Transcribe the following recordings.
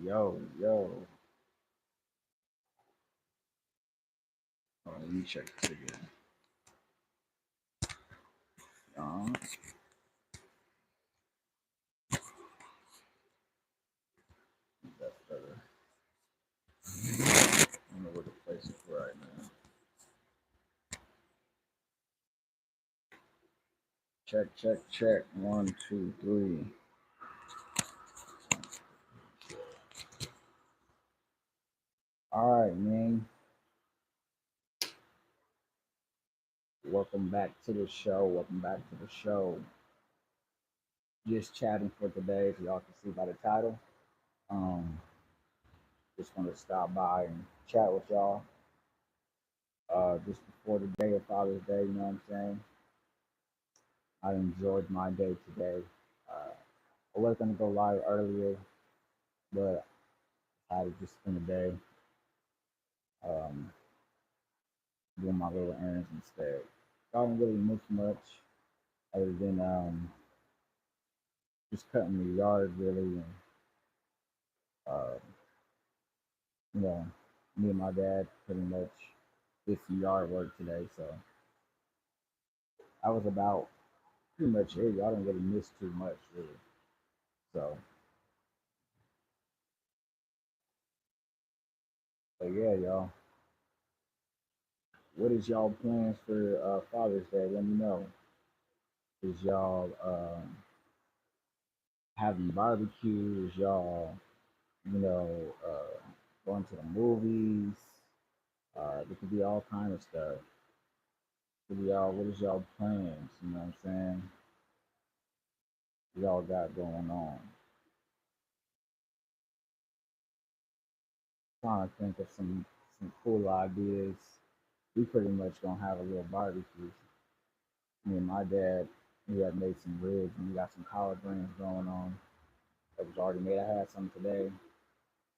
Yo, yo. Let me check this again. Uh, that's better. I don't know where to place it right now. Check, check, check. One, two, three. All right, man. Welcome back to the show. Welcome back to the show. Just chatting for today, as y'all can see by the title. Um, just want to stop by and chat with y'all. Just before the day of Father's Day, you know what I'm saying? I enjoyed my day today. I was gonna go live earlier, but I just spent the day um, doing my little errands instead. So I didn't really miss much other than just cutting the yard really, and uh, you know, me and my dad pretty much did some yard work today. So I was about pretty much it. I didn't really miss too much really. So, but yeah, y'all. What is y'all plans for Father's Day? Let me know. Is y'all having barbecue? Is y'all, you know, going to the movies? It could be all kind of stuff. It could be all, what is y'all plans? You know what I'm saying? Y'all got going on. Trying to think of some cool ideas. We pretty much gonna have a little barbecue. Me and my dad, we had made some ribs and we got some collard greens going on. That was already made. I had some today.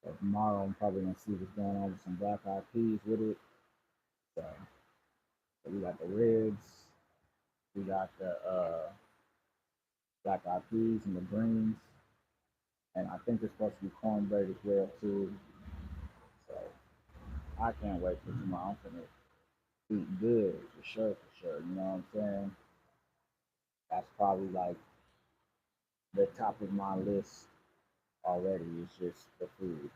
So tomorrow I'm probably gonna see what's going on with some black eyed peas with it. So, so we got the ribs, we got the black eyed peas and the greens, and I think there's supposed to be cornbread as well too. So I can't wait for tomorrow. I'm gonna eat good for sure, for sure. You know what I'm saying? That's probably like the top of my list already. Is just the food.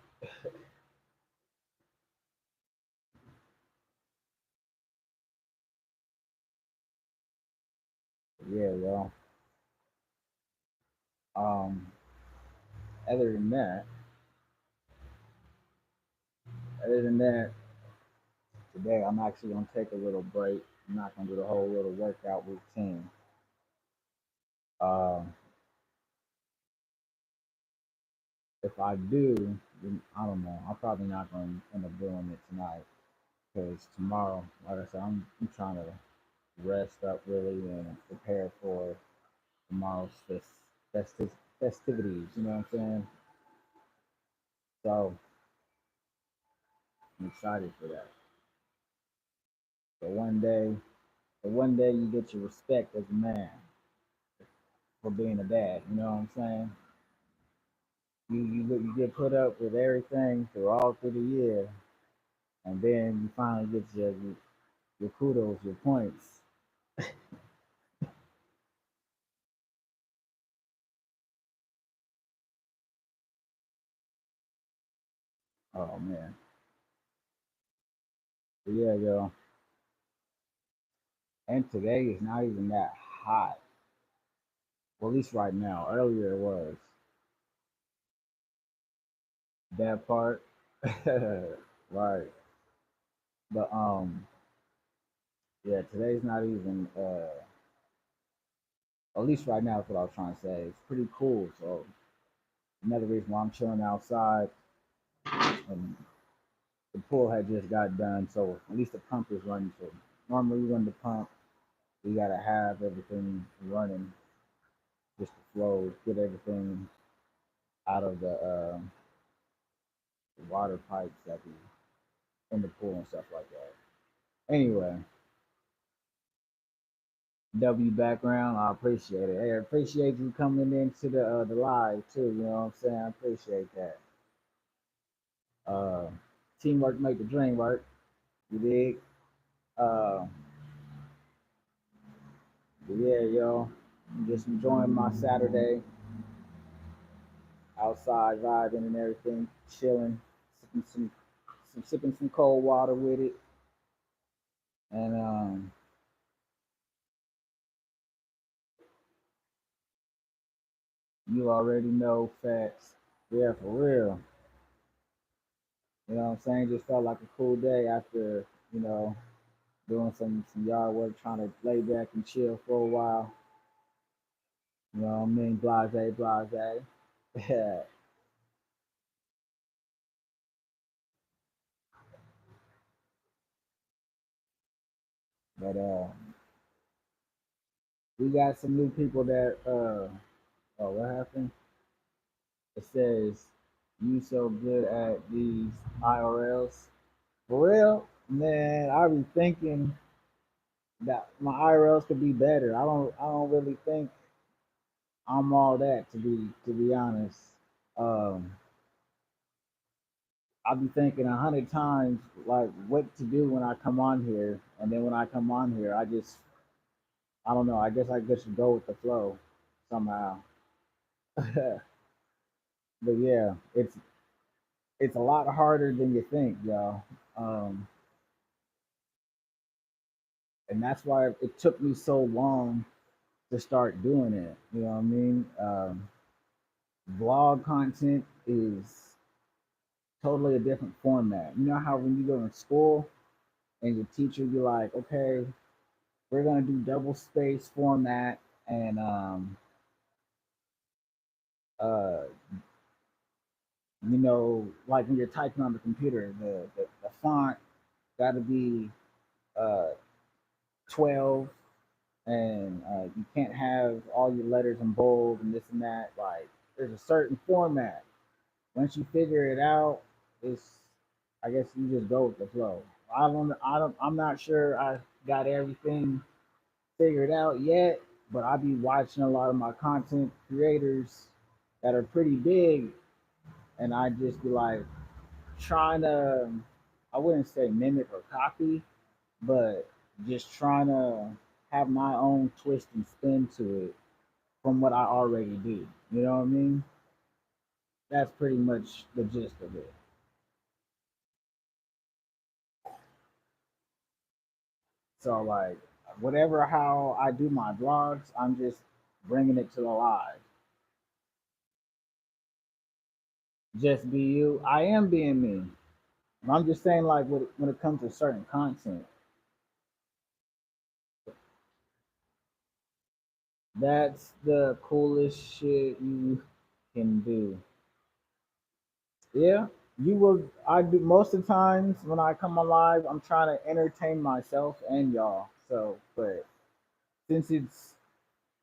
Yeah, well. Um, other than that, other than that, today I'm actually gonna take a little break. I'm not gonna do the whole little workout routine. Um, if I do, then I don't know. I'm probably not gonna end up doing it tonight because tomorrow, like I said, I'm trying to rest up really and prepare for tomorrow's festive festivities. You know what I'm saying? So I'm excited for that. So one day you get your respect as a man for being a dad. You know what I'm saying? You get put up with everything through all through the year, and then you finally get your kudos, your points. Oh man, but yeah, yo. And today is not even that hot. Well, at least right now. Earlier it was that part, right? But yeah, today's not even. At least right now, is what I was trying to say. It's pretty cool. So another reason why I'm chilling outside, and the pool had just got done, so at least the pump is running. So normally we run the pump, we gotta have everything running just to flow, get everything out of the water pipes that be in the pool and stuff like that. Anyway, W background, I appreciate it. Hey, I appreciate you coming into the live too. You know what I'm saying? I appreciate that. Uh, Teamwork make the dream work. You dig? Uh, but yeah, yo, I'm just enjoying my Saturday outside, vibing and everything, chilling, sipping sipping some cold water with it, and you already know facts. Yeah, for real. You know what I'm saying? Just felt like a cool day after you know doing some yard work, trying to lay back and chill for a while. You know what I mean? Blase, blase. Yeah, but we got some new people that oh, what happened? It says you so good at these IRLs. For real, man, I be thinking that my IRLs could be better. I don't really think I'm all that to be honest. Um, I be thinking 100 times like what to do when I come on here, and then when I come on here, I don't know. I guess I just go with the flow somehow. But yeah, it's a lot harder than you think, y'all. Um, and that's why it took me so long to start doing it. You know what I mean? Vlog content is totally a different format. You know how when you go to school and your teacher be like, okay, we're gonna do double space format and uh like when you're typing on the computer, the font gotta be uh 12 and you can't have all your letters in bold and this and that. Like there's a certain format. Once you figure it out, it's I guess you just go with the flow. I'm not sure I got everything figured out yet, but I be watching a lot of my content creators that are pretty big, and I just be like trying to, I wouldn't say mimic or copy, but just trying to have my own twist and spin to it from what I already do. You know what I mean? That's pretty much the gist of it. So like whatever how I do my vlogs, I'm just bringing it to the live. Just be you. I am being me. I'm just saying like when it comes to certain content, that's the coolest shit you can do. Yeah, you will. I do most of the times when I come on live, I'm trying to entertain myself and y'all. So, but since it's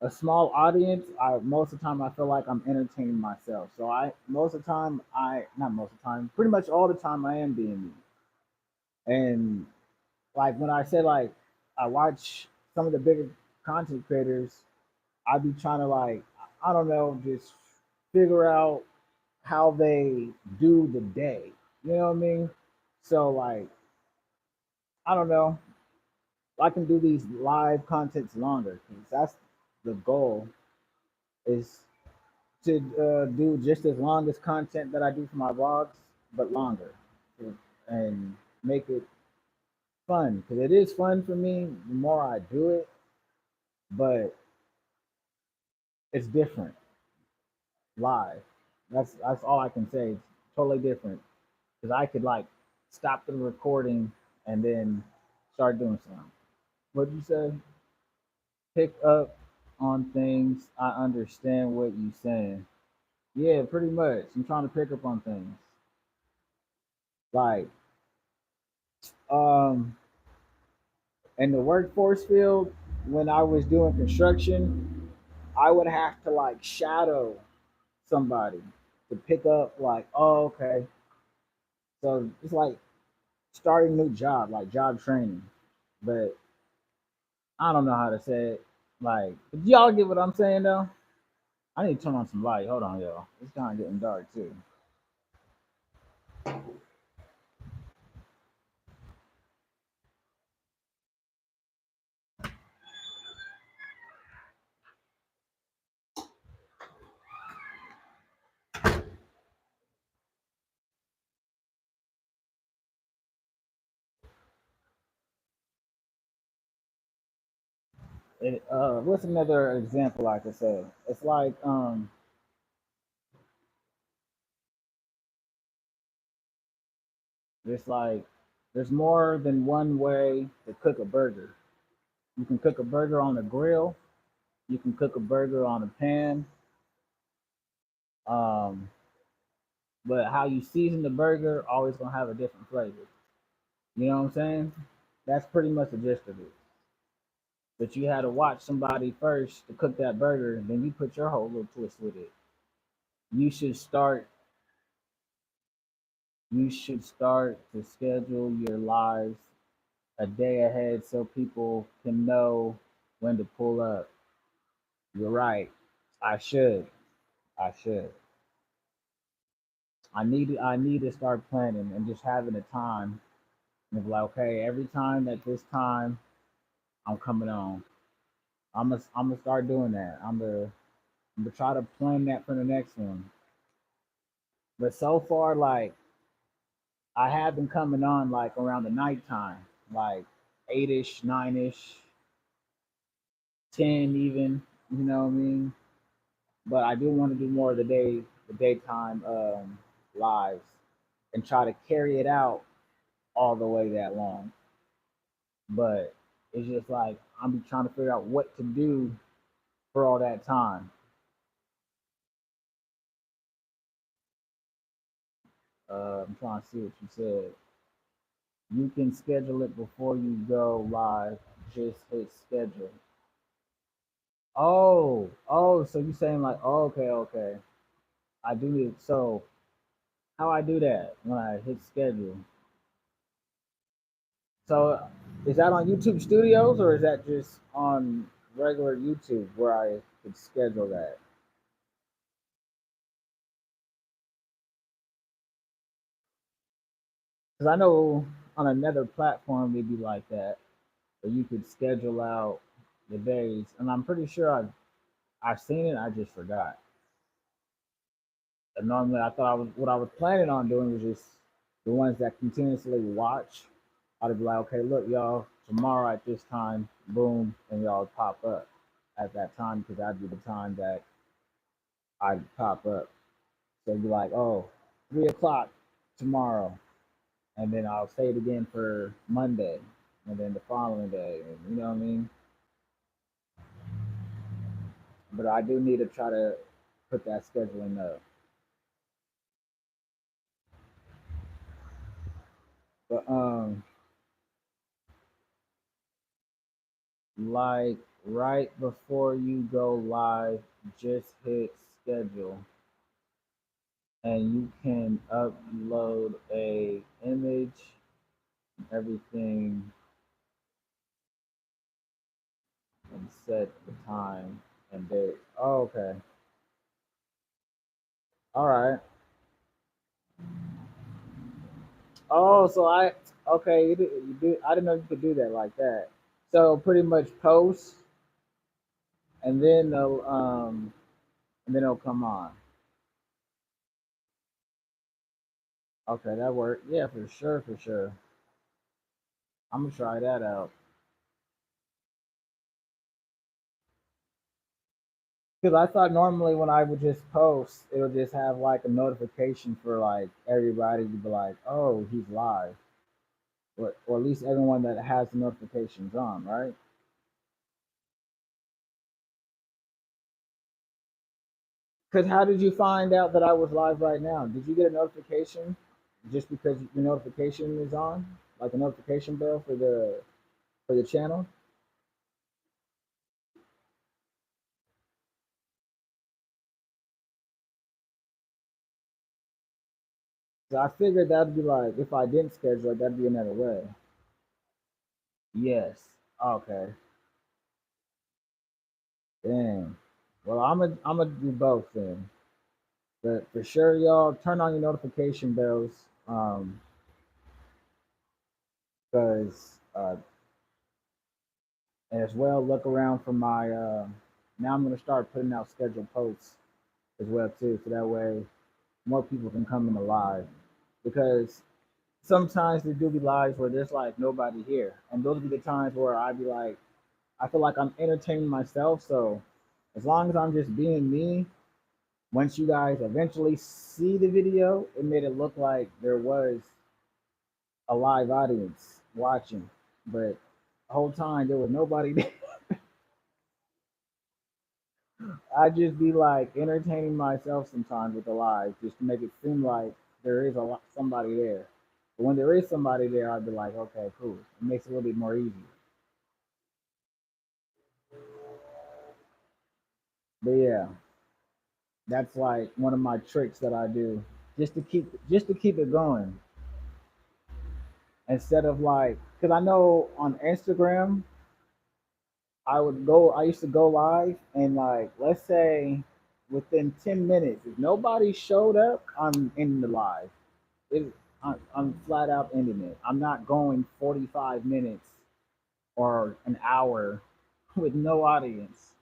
a small audience, I most of the time I feel like I'm entertaining myself. So I most of the time I not most of the time, pretty much all the time I am being me. And like when I say like I watch some of the bigger content creators, I be trying to like I don't know, just figure out how they do the day. You know what I mean? So like I don't know, I can do these live contents longer because that's the goal is to do just as long as content that I do for my vlogs, but longer, and make it fun because it is fun for me. The more I do it, but it's different live. That's all I can say. It's totally different because I could like stop the recording and then start doing something. What'd you say? Pick up on things. I understand what you saying. Yeah, pretty much. I'm trying to pick up on things. Like, um, in the workforce field, when I was doing construction, I would have to like shadow somebody to pick up like, oh, okay. So it's like starting a new job, like job training. But I don't know how to say it. Like, y'all get what I'm saying though? I need to turn on some light. Hold on, y'all. It's kind of getting dark too. What's another example I could say? It's like it's like there's more than one way to cook a burger. You can cook a burger on a grill. You can cook a burger on a pan. Um, but how you season the burger always gonna have a different flavor. You know what I'm saying? That's pretty much the gist of it. But you had to watch somebody first to cook that burger, and then you put your whole little twist with it. You should start. You should start to schedule your lives a day ahead so people can know when to pull up. You're right. I should. I should. I need to start planning and just having a time and be like, okay, every time at this time I'm coming on. I'm gonna start doing that. I'm gonna try to plan that for the next one. But so far, like I have been coming on like around the nighttime, like 8ish, 9ish, 10 even. You know what I mean? But I do want to do more of the daytime lives, and try to carry it out all the way that long. But it's just like I'm be trying to figure out what to do for all that time. I'm trying to see what you said. You can schedule it before you go live. Just hit schedule. Oh, so you saying like, oh, okay, okay. I do need so how I do that when I hit schedule. So is that on YouTube Studios or is that just on regular YouTube where I could schedule that? Because I know on another platform it'd be like that, where you could schedule out the days, and I'm pretty sure I've seen it. I just forgot. And normally, I thought what I was planning on doing was just the ones that continuously watch. I'd be like, okay, look, y'all, tomorrow at this time, boom, and y'all pop up at that time because that'd be the time that I'd pop up. So it'd be like, oh, 3 o'clock tomorrow, and then I'll say it again for Monday, and then the following day. You know what I mean? But I do need to try to put that scheduling up. But like right before you go live, just hit schedule, and you can upload a image, everything, and set the time and date. Oh, okay. All right. Oh, so I okay. You do. I didn't know you could do that like that. So pretty much post, and then it'll come on. Okay, that worked. Yeah, for sure, for sure. I'm gonna try that out. Because I thought normally when I would just post, it'll just have like a notification for like everybody to be like, "Oh, he's live," or at least everyone that has the notifications on, right? Because how did you find out that I was live right now? Did you get a notification just because the notification is on, like a notification bell for the channel? So I figured that'd be like if I didn't schedule it, that'd be another way. Yes. Okay. Dang. Well, I'm gonna do both then. But for sure, y'all turn on your notification bells, because and as well look around for my. Now I'm gonna start putting out scheduled posts as well too, so that way more people can come in the live. Because sometimes there do be lives where there's like nobody here, and those will be the times where I'd be like, I feel like I'm entertaining myself. So as long as I'm just being me, once you guys eventually see the video, it made it look like there was a live audience watching, but the whole time there was nobody there. I just be like entertaining myself sometimes with the live, just to make it seem like there is somebody there. But when there is somebody there, I'd be like, okay, cool. It makes it a little bit more easy. But yeah, that's like one of my tricks that I do just to keep it going instead of like because I know on Instagram I used to go live and like let's say within 10 minutes if nobody showed up I'm in the live. it, I'm flat out ending it. I'm not going 45 minutes or an hour with no audience.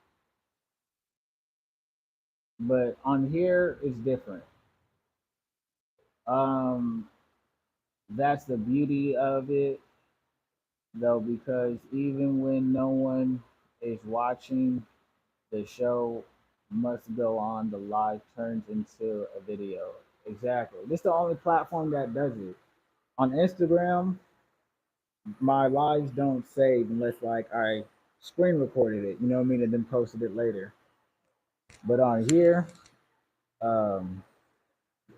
But on here is different. Um, that's the beauty of it, though, because even when no one is watching, the show must go on. The live turns into a video. Exactly. This is the only platform that does it. On Instagram, my lives don't save unless like I screen recorded it, you know what I mean, and then posted it later. But on here, um,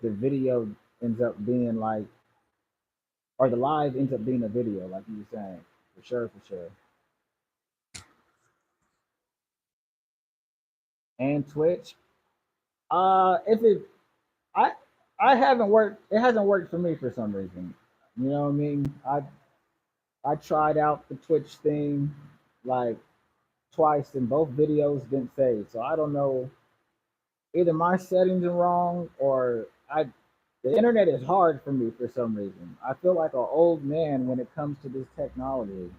the video ends up being like, or the live ends up being a video, like you were saying, for sure, for sure. And Twitch, if it, I, I haven't worked. It hasn't worked for me for some reason. You know what I mean? I tried out the Twitch thing like twice, and both videos didn't save. So I don't know either my settings are wrong or I the internet is hard for me for some reason. I feel like an old man when it comes to this technology.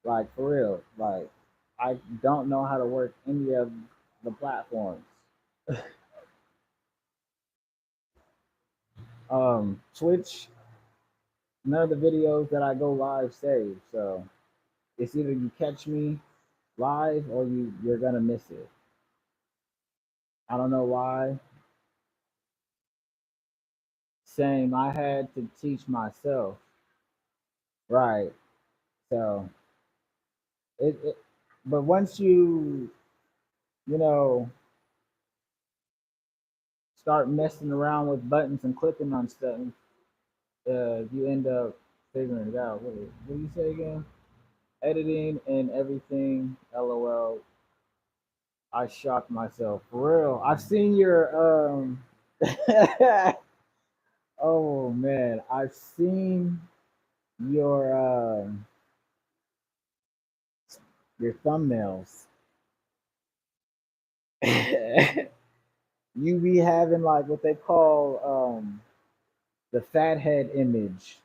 Like for real. Like I don't know how to work any of the platforms. Twitch, none of the videos that I go live save. So it's either you catch me live or you're gonna miss it. I don't know why. Same, I had to teach myself. Right. So it but once you know start messing around with buttons and clicking on stuff, you end up figuring it out. What do you say again? Editing and everything. LOL. I shocked myself for real. I've seen your oh man, I've seen your your thumbnails. You be having like what they call the fat head image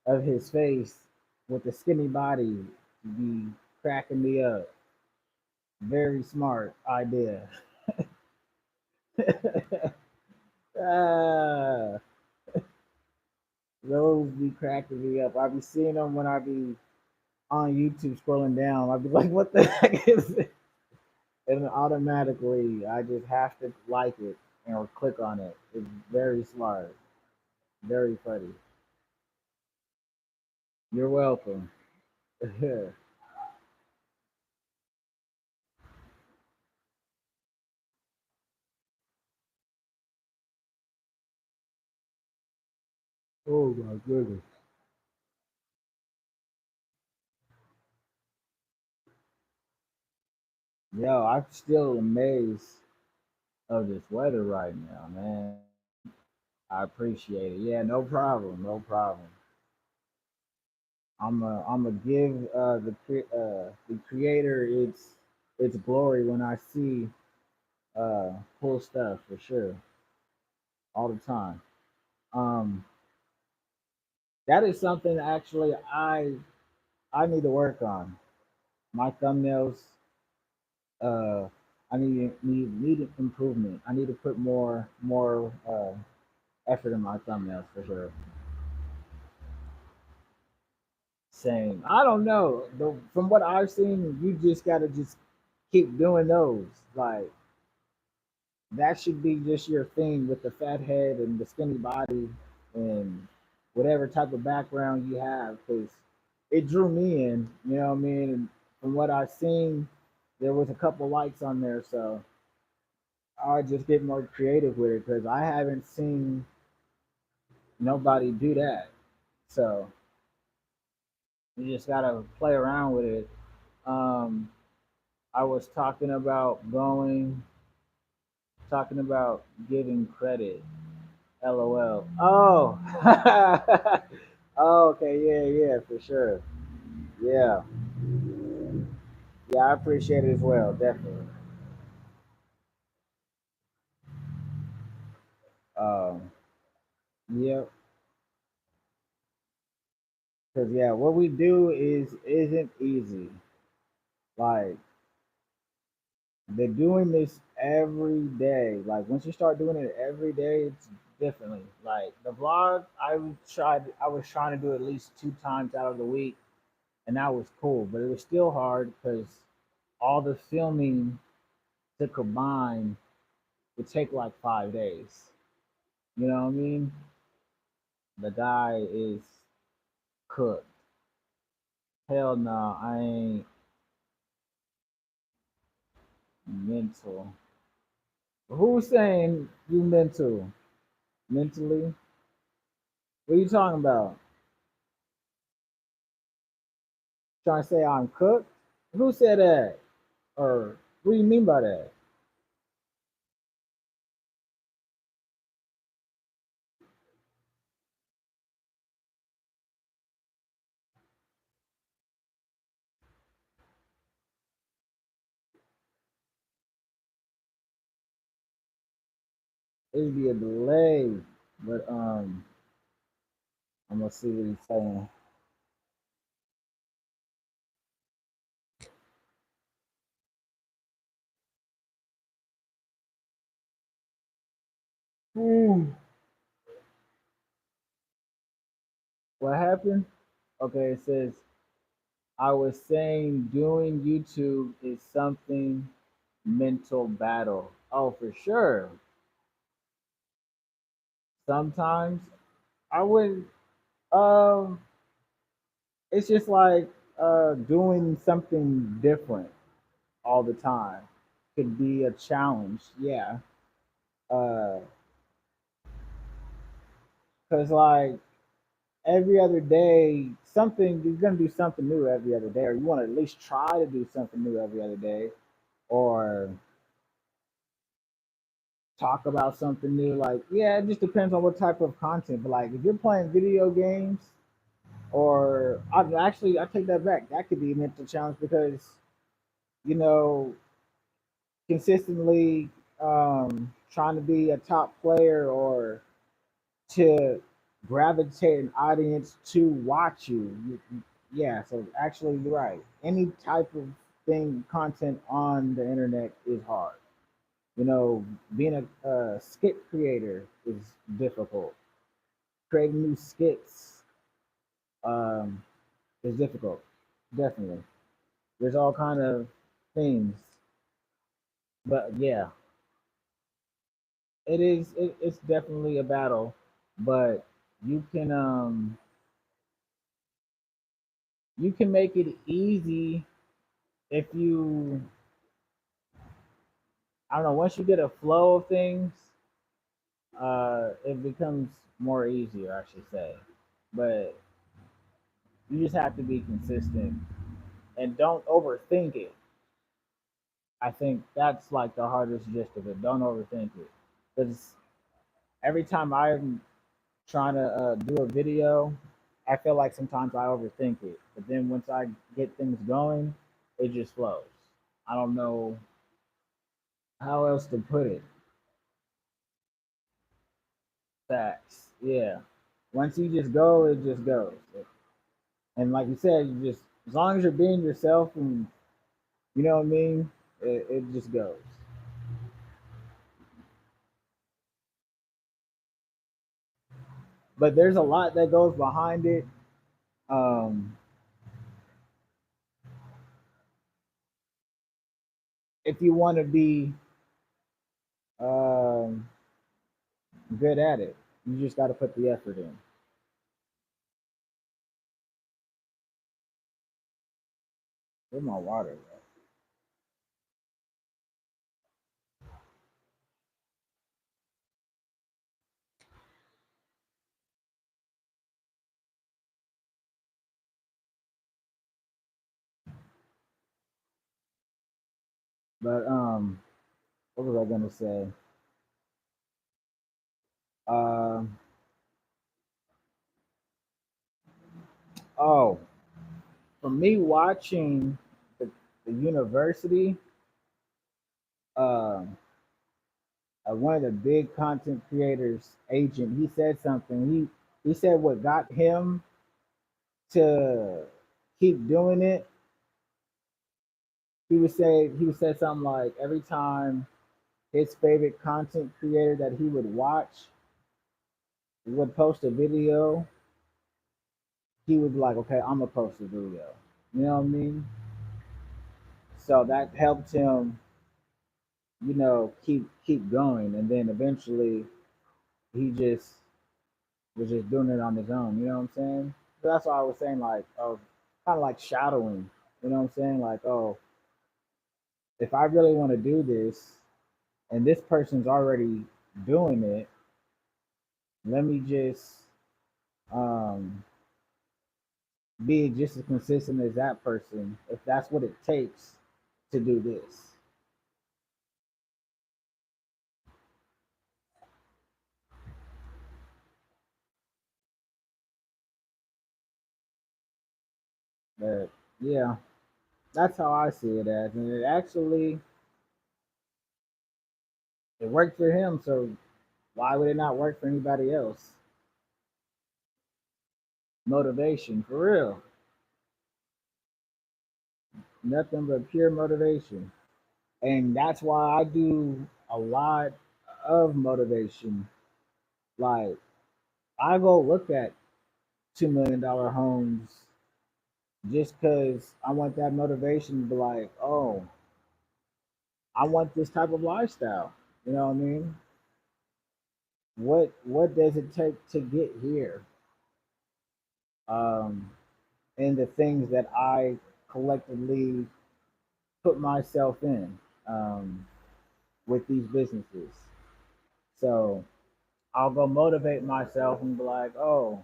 of his face with the skinny body be cracking me up. Very smart idea. Ah, those be cracking me up. I be seeing them when I be on YouTube scrolling down. I be like, what the heck is it? And automatically, I just have to like it or click on it. It's very smart. Very funny. You're welcome. Oh my goodness. Yo, I'm still amazed of this weather right now, man. I appreciate it. Yeah, no problem, no problem. I'm a give the creator its glory when I see cool stuff for sure all the time. Um, that is something actually I need to work on. My thumbnails uh I need improvement. I need to put more effort in my thumbnails for sure. Same. I don't know. From what I've seen, you just gotta just keep doing those. Like that should be just your thing with the fat head and the skinny body and whatever type of background you have, because it drew me in. You know what I mean? And from what I've seen, there was a couple likes on there, so I just get more creative with it because I haven't seen nobody do that. So you just gotta play around with it. Um, I was talking about giving credit. LOL. Oh, oh, okay, yeah, yeah, for sure. Yeah, yeah, I appreciate it as well, definitely. Um, yeah, because yeah, what we do isn't easy. Like they're doing this every day. Like once you start doing it every day, it's differently. Like the vlog, I was trying to do at least 2 times out of the week, and that was cool. But it was still hard because all the filming to combine would take like 5 days. You know what I mean? The guy is cooked. Hell no, I ain't mental. Who's saying you mental? Mentally? What are you talking about? Trying to say I'm cooked? Who said that? Or what do you mean by that? It'd be a delay, but I'm gonna see what he's saying. Hmm. What happened? Okay, it says I was saying doing YouTube is something mental battle. Oh, for sure. Sometimes I would um it's just like doing something different all the time could be a challenge. Yeah. Uh cuz like every other day something you're going to do something new every other day, or you want to at least try to do something new every other day, or talk about something new. Like, yeah, it just depends on what type of content. But like if you're playing video games, or I take that back. That could be a mental challenge because you know consistently trying to be a top player or to gravitate an audience to watch you. Yeah, so actually, you're right. Any type of thing, content on the internet is hard. You know, being a skit creator is difficult. Creating new skits um, is difficult. Definitely. There's all kind of things, but yeah, it's definitely a battle, but you can um you can make it easy if you, I don't know, once you get a flow of things, it becomes more easier, I should say. But you just have to be consistent and don't overthink it. I think that's like the hardest gist of it. Don't overthink it, because every time I'm trying to do a video, I feel like sometimes I overthink it. But then once I get things going, it just flows. I don't know how else to put it. Facts. Yeah. Once you just go, it just goes. And like you said, you just, as long as you're being yourself and you know what I mean, it just goes. But there's a lot that goes behind it. Um, if you want to be um, good at it, you just got to put the effort in. Where's my water at? But what was I gonna say? Um, oh, for me watching the university, um, one of the big content creators agent, he said something. He said what got him to keep doing it. He would say something like every time his favorite content creator that he would watch would post a video, he would be like, okay, I'm gonna post a video. You know what I mean? So that helped him, keep going, and then eventually he just was just doing it on his own. You know what I'm saying? So that's why I was saying like, oh, kind of like shadowing. You know what I'm saying? Like, oh, if I really want to do this, and this person's already doing it, let me just um, be just as consistent as that person if that's what it takes to do this. But yeah, that's how I see it as, and it worked for him. So why would it not work for anybody else? Motivation, for real, nothing but pure motivation, and that's why I do a lot of motivation. Like I go look at $2 million homes just because I want that motivation to be like, oh, I want this type of lifestyle. You know what I mean? What does it take to get here? Um, and the things that I collectively put myself in with these businesses. So I'll go motivate myself and be like, oh,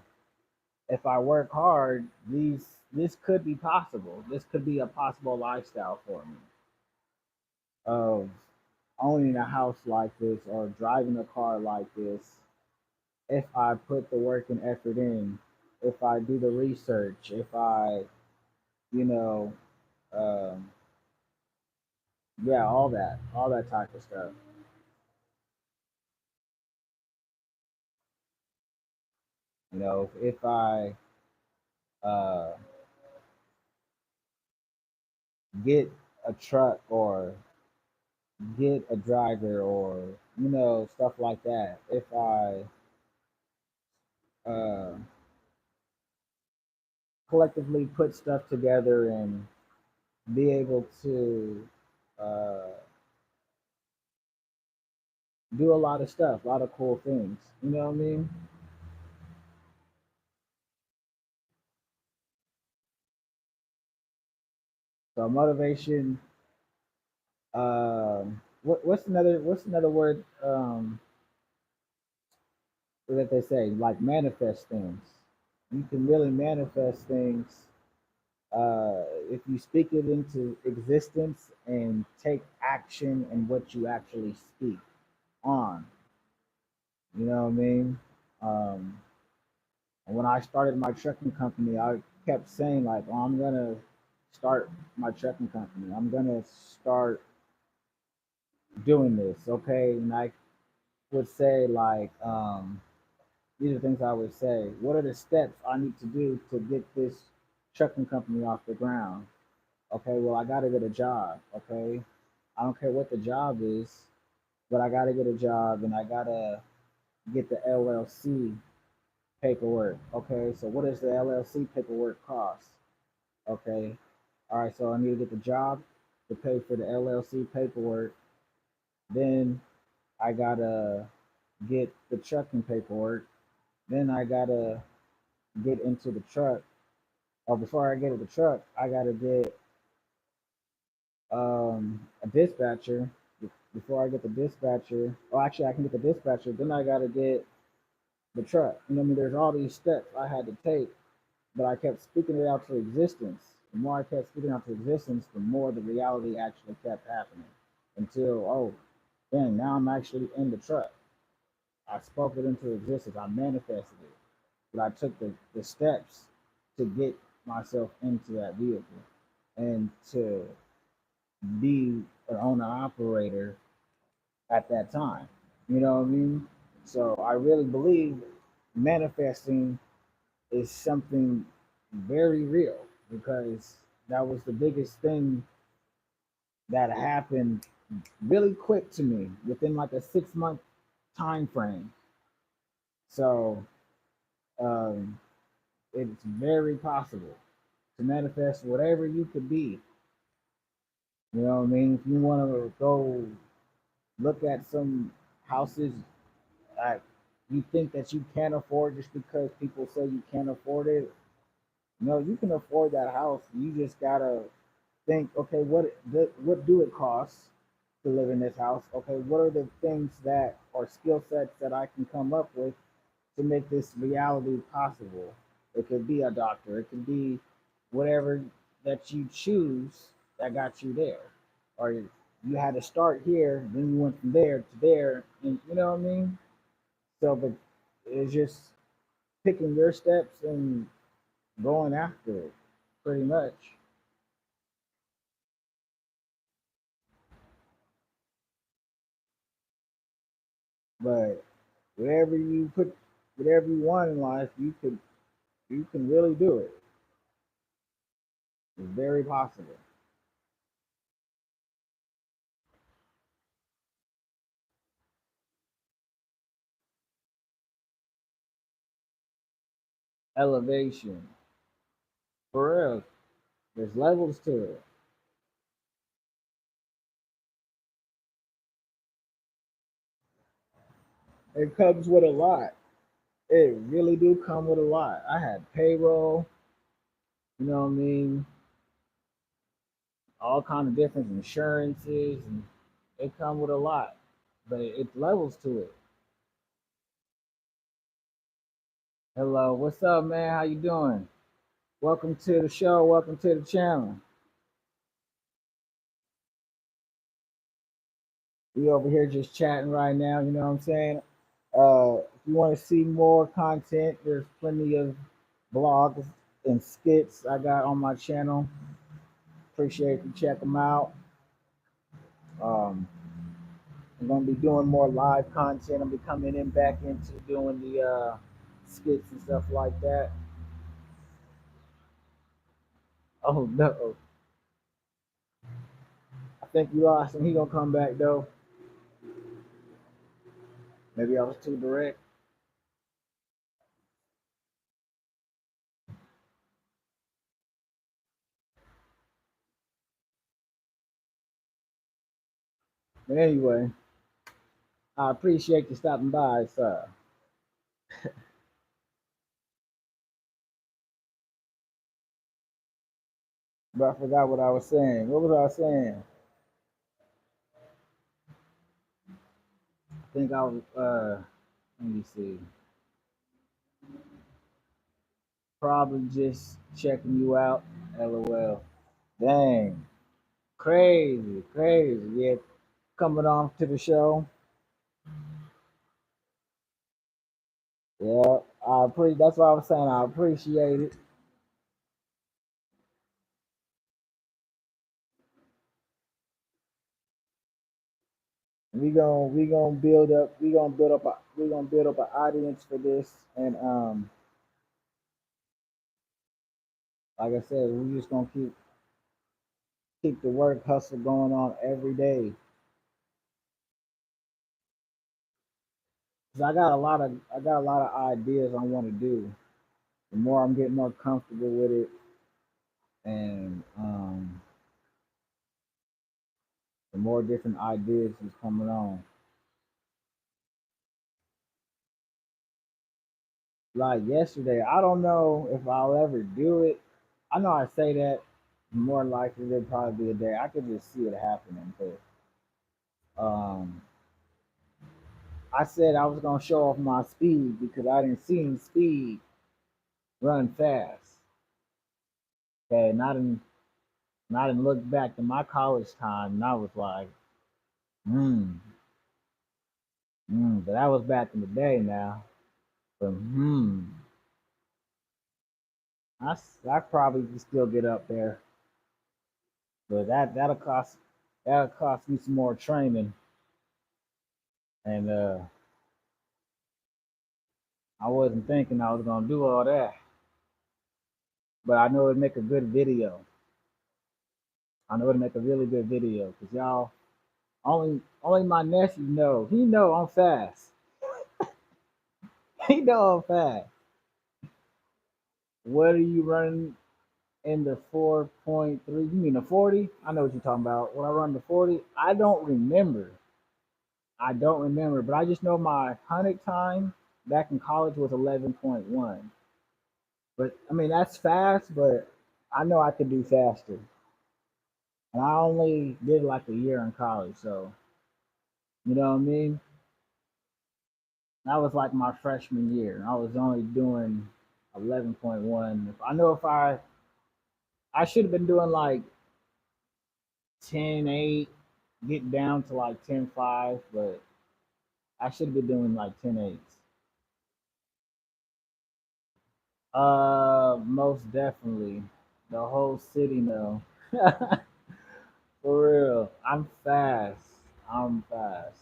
if I work hard, this could be possible. This could be a possible lifestyle for me of owning a house like this or driving a car like this if I put the work and effort in, if I do the research, if I, you know, um, yeah, all that type of stuff. If I uh, get a truck or get a driver or stuff like that, if I uh, collectively put stuff together and be able to uh, do a lot of stuff, a lot of cool things. You know what I mean? So motivation. What's another word that they say like manifest things? You can really manifest things if you speak it into existence and take action in what you actually speak on. You know what I mean? Um, and when I started my trucking company, I kept saying like, "Oh, I'm gonna start my trucking company. I'm gonna start doing this." Okay, and I would say like, these are things I would say. What are the steps I need to do to get this trucking company off the ground? Okay, well, I got to get a job. Okay, I don't care what the job is, but I got to get a job and I got to get the LLC paperwork. Okay, so what does the LLC paperwork cost? Okay, all right, so I need to get the job. to pay for the LLC paperwork. Then I gotta get the trucking paperwork. Then I gotta get into the truck. Or before I get to the truck, I gotta get a dispatcher. Before I get the dispatcher, well, actually, I can get the dispatcher. Then I gotta get the truck. You know what I mean? There's all these steps I had to take, but I kept speaking it out to existence. The more I kept speaking out to existence, the more the reality actually kept happening. Until, oh, dang, now I'm actually in the truck. I spoke it into existence. I manifested it. But I took the steps to get myself into that vehicle and to be an owner operator at that time. You know what I mean? So I really believe manifesting is something very real because that was the biggest thing that happened really quick to me within like a 6 month time frame. So um, it's very possible to manifest whatever you could be. You know what I mean? If you want to go look at some houses that you think that you can't afford just because people say you can't afford it, no, you can afford that house. You just gotta think, okay, what do it cost to live in this house? Okay, what are the things that or skill sets that I can come up with to make this reality possible? It could be a doctor, it could be whatever that you choose that got you there, or you had to start here, then you went from there to there, and you know what I mean. So, but it's just picking your steps and going after it, pretty much. But whatever you put, whatever you want in life, you can really do it. It's very possible. Elevation, for real. There's levels to it. It comes with a lot. It really do come with a lot. I had payroll, you know what I mean, all kind of different insurances, and it come with a lot. But it levels to it. Hello, what's up, man? How you doing? Welcome to the show. Welcome to the channel. We over here just chatting right now. You know what I'm saying? If you want to see more content, there's plenty of blogs and skits I got on my channel. Appreciate you check them out. Um, I'm gonna be doing more live content. I'm be coming in back into doing the skits and stuff like that. Oh no, I think you lost him. He gonna come back though. Maybe I was too direct. But anyway, I appreciate you stopping by, sir. But I forgot what I was saying. What was I saying? I think I was. Let me see. Probably just checking you out. LOL. Dang. Crazy, crazy. Yeah, coming on to the show. Yeah, that's what I was saying. I appreciate it. We gonna build up an audience for this, and like I said, we just gonna keep the work hustle going on every day. Cause I got a lot of ideas I want to do. The more I'm getting more comfortable with it, and the more different ideas is coming on. Like yesterday, I don't know if I'll ever do it. I know I say that more likely there'll probably be a day I could just see it happening. But I said I was gonna show off my speed because I didn't see speed run fast. Okay, and I didn't look back to my college time, and I was like, hmm, but that was back in the day now. But I probably can still get up there, but that'll cost me some more training, and I wasn't thinking I was gonna do all that, but I know it'd make a good video. I know it'd make a really good video because y'all only my nephew know. He know I'm fast. He know I'm fast. What are you running in the 4.3? You mean the 40? I know what you're talking about. When I run the 40, I don't remember. I don't remember, but I just know my 100 time back in college was 11.1. But I mean, that's fast, but I know I could do faster. And I only did like a year in college, so you know what I mean? That was like my freshman year. I was only doing 11.1. I know if I should have been doing like 10.8, get down to like 10.5, but I should have been doing like 10.8. Most definitely. The whole city know. For real. I'm fast. I'm fast.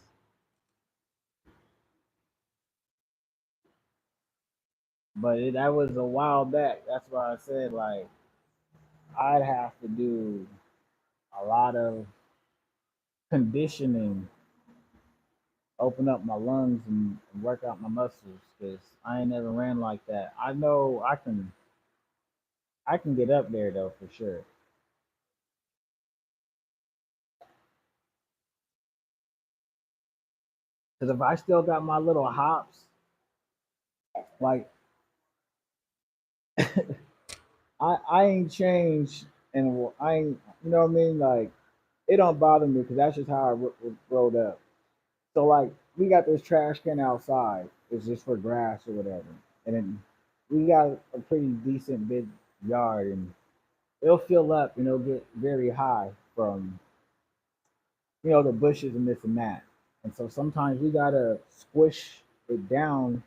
But that was a while back. That's why I said like I'd have to do a lot of conditioning, open up my lungs and work out my muscles because I ain't never ran like that. I know I can get up there though for sure. Because if I still got my little hops, like I ain't changed and I ain't, you know what I mean? Like it don't bother me because that's just how I rolled up. So like we got this trash can outside. It's just for grass or whatever, and then we got a pretty decent big yard, and it'll fill up and it'll get very high from the bushes and this and that. And so sometimes we gotta squish it down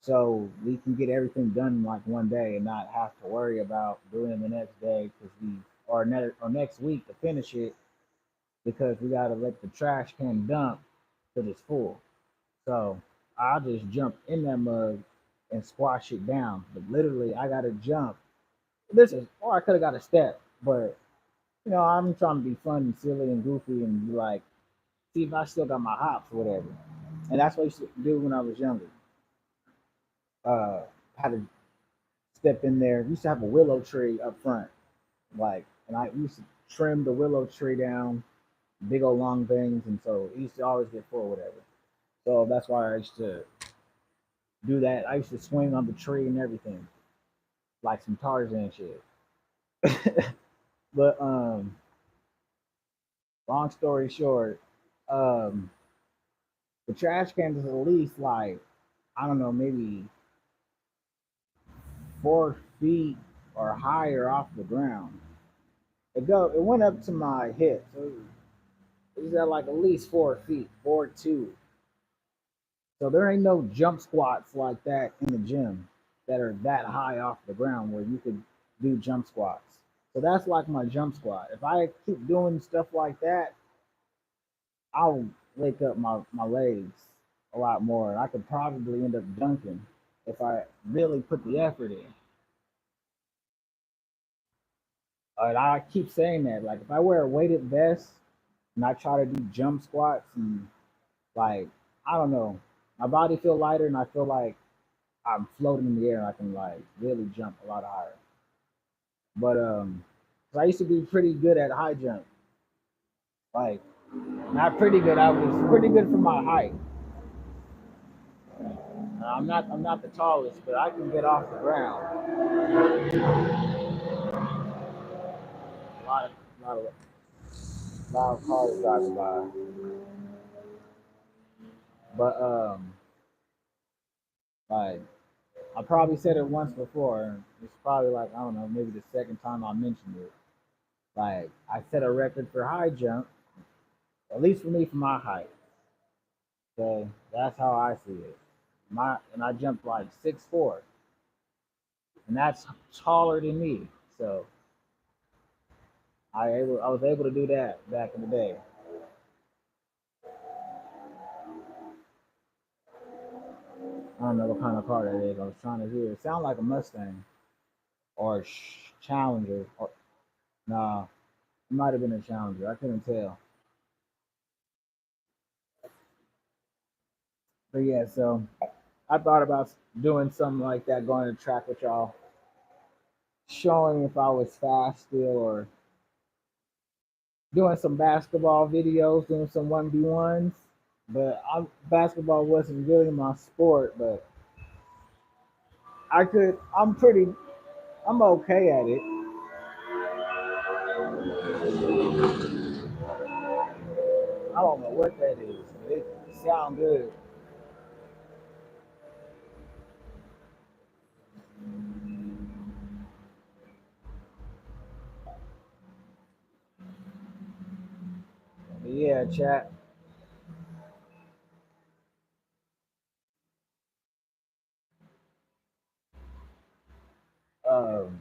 so we can get everything done in like one day and not have to worry about doing it the next day because or next week to finish it because we gotta let the trash can dump till it's full. So I'll just jump in that mug and squash it down. But literally, I gotta jump. Or I could have got a step, but I'm trying to be fun and silly and goofy and be like, see if I still got my hops or whatever. And that's what I used to do when I was younger. Had to step in there. We used to have a willow tree up front, like, and I used to trim the willow tree down, big old long things, and so it used to always get full, whatever. So that's why I used to do that. I used to swing on the tree and everything, like some Tarzan shit. But long story short, um, the trash can is at least like I don't know, maybe 4 feet or higher off the ground. It went up to my hip, so it was at like at least 4 feet, 4'2". So there ain't no jump squats like that in the gym that are that high off the ground where you could do jump squats. So that's like my jump squat. If I keep doing stuff like that, I'll wake up my legs a lot more. And I could probably end up dunking if I really put the effort in. And I keep saying that. Like if I wear a weighted vest and I try to do jump squats and like I don't know, my body feel lighter and I feel like I'm floating in the air and I can like really jump a lot higher. But 'cause I used to be pretty good at high jump. Like not pretty good. I was pretty good for my height. I'm not the tallest, but I can get off the ground. A lot of cars driving by. But like I probably said it once before. It's probably like I don't know, maybe the second time I mentioned it. Like I set a record for high jump, at least for me for my height. So that's how I see it. I jumped like 6'4", and that's taller than me. So I was able to do that back in the day. I don't know what kind of car that is. I was trying to hear. It sounded like a Mustang or a Challenger. Or nah, it might have been a Challenger. I couldn't tell. But yeah, so I thought about doing something like that, going to track with y'all, showing if I was fast still, or doing some basketball videos, doing some 1v1s. But basketball wasn't really my sport, but I'm okay at it. I don't know what that is, but it sounds good. But yeah, chat. Um,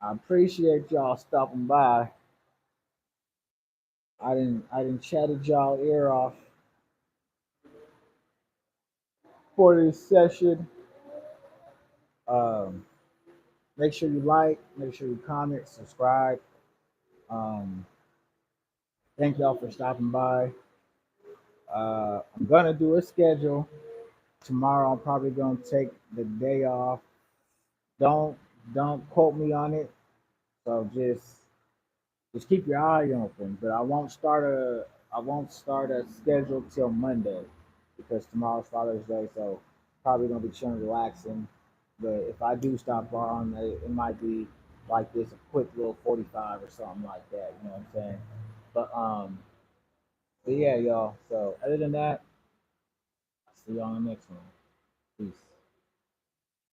I appreciate y'all stopping by. I didn't chatted y'all ear off for this session. Um, make sure you like, make sure you comment, subscribe. Um, thank y'all for stopping by. I'm gonna do a schedule tomorrow. I'm probably gonna take the day off. Don't don't quote me on it. So just keep your eye open. But I won't start a schedule till Monday because tomorrow's Father's Day. So probably gonna be chilling, relaxing. But if I do stop on, it might be like this, a quick little 45 or something like that. You know what I'm saying? But but yeah, y'all. So other than that, I'll see you on the next one. Peace.